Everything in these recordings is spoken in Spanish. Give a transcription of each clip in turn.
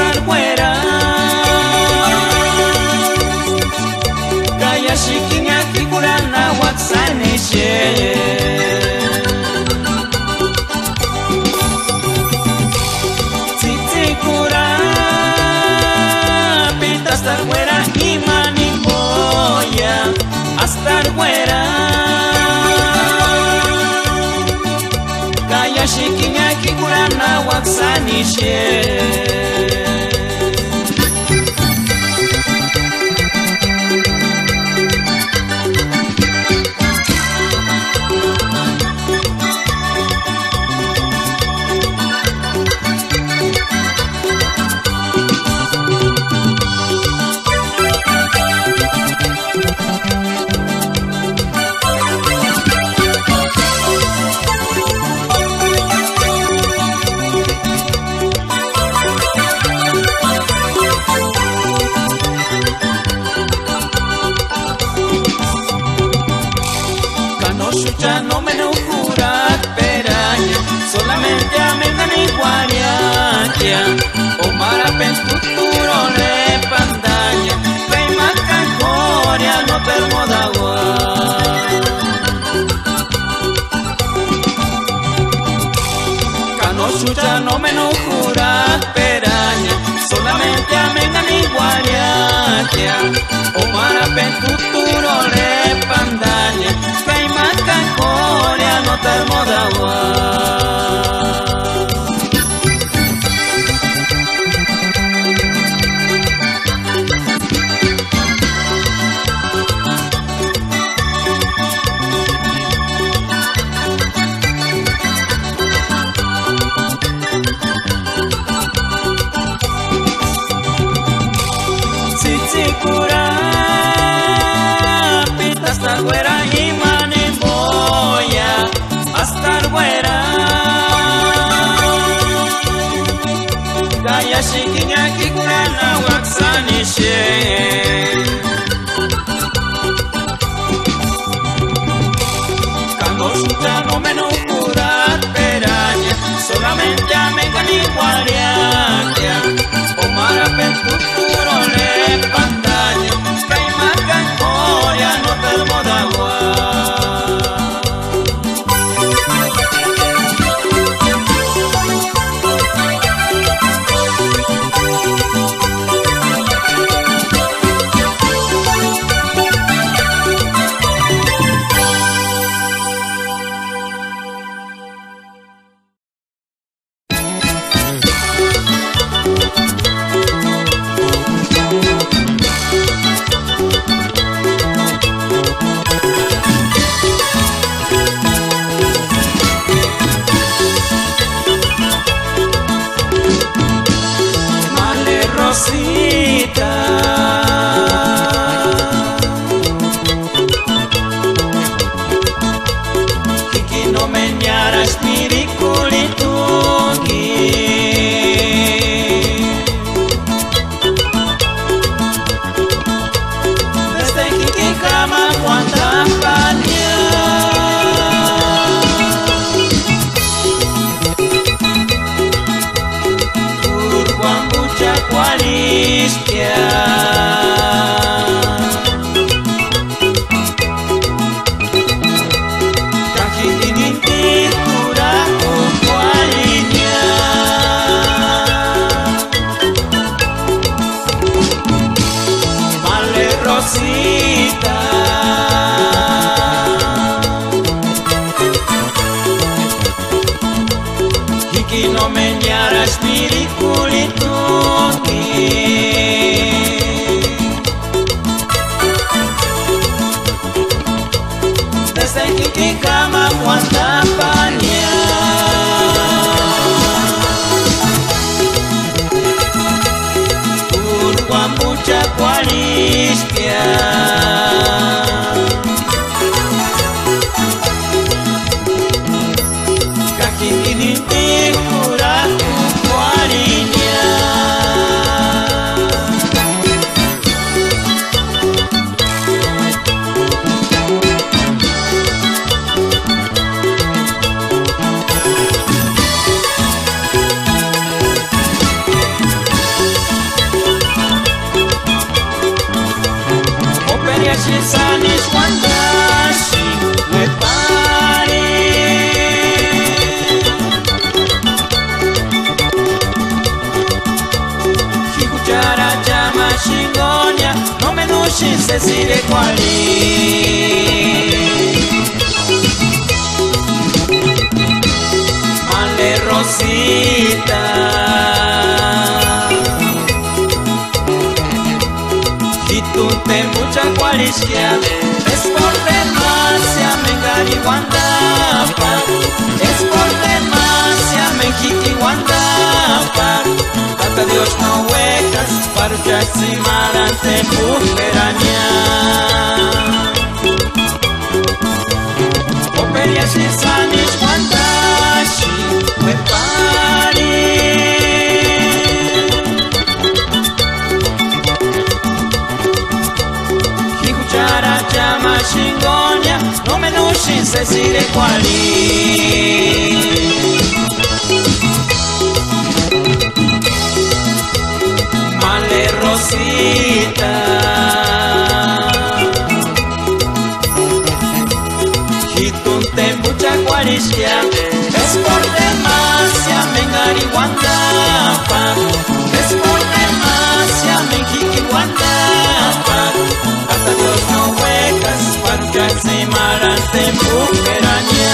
astar fuera. Kaya shiking aki kurana waksani she. Titi kura pita astar fuera imani boya astar fuera. Kaya shiking aki kurana waksani she. Ya no me lo juras peraña, solamente amendan iguariatia. O marapens futuro le pandaña, Peimas cancoria no termo d'agua. Canocho ya no me lo juras peraña, solamente amendan iguariatia. O marapens futuro le pandaña, Corea no termo d'agua. Chichi cura pita hasta fuera y astar fuera. Kaya shiking aki kurana waksani she. Cuando ya no me no curar peraña, solamente amengan iguariatia. O marapen futuro le pandaña, Peimas cancoria no termo d'agua. Hiki no menyara spirikulituki. Sanis Wandashi Wepari Hikuchara Chama Shingonia No Menushi Cecile Kwali Male Rosita Tú te mucha cualicia, es por demasia Mengari Guandapa, es por demasia Mejiki Guandapa, hasta Dios no huecas, para Chaximarante Pujeraña. Operia Shisanis Guandashi, Wepari. Chama Shingonia, no Menushi Cecile Kwali Male Rosita Hitunte mucha cualicia es por demasia Mengari Guandapa es por demasia Mejiki Guandapa hasta Dios no huecas para Chaximarante Pujeraña.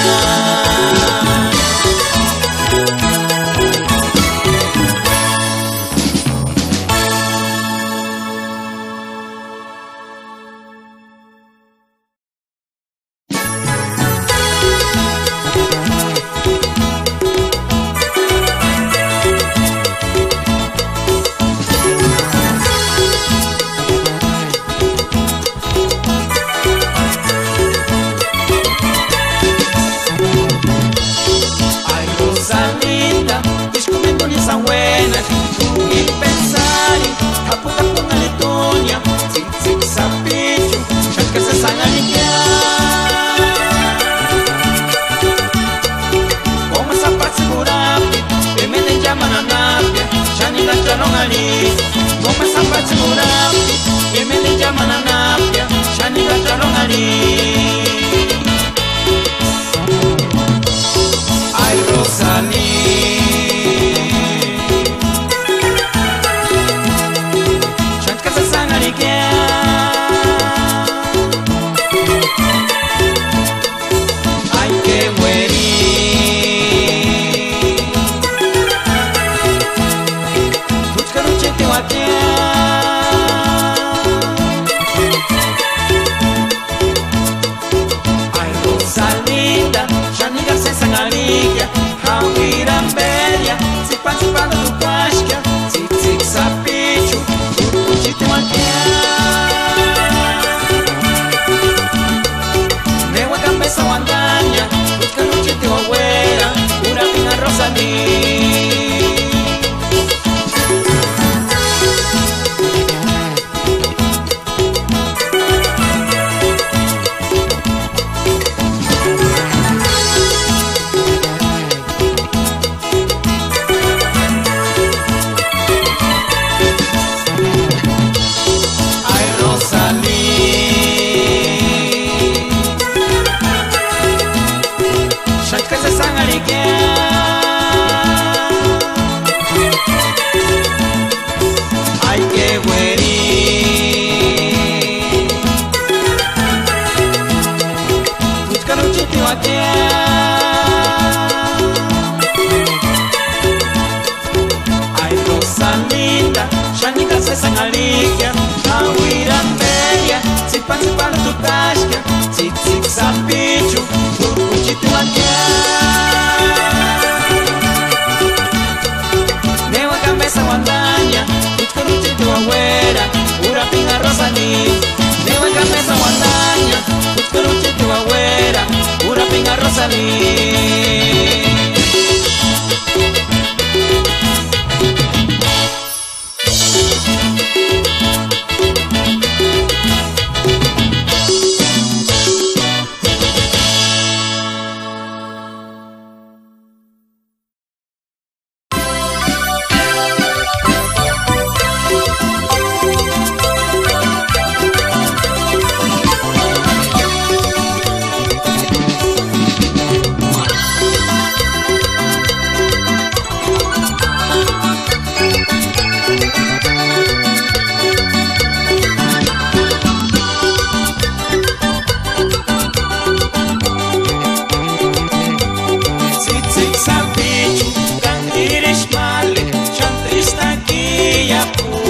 Villa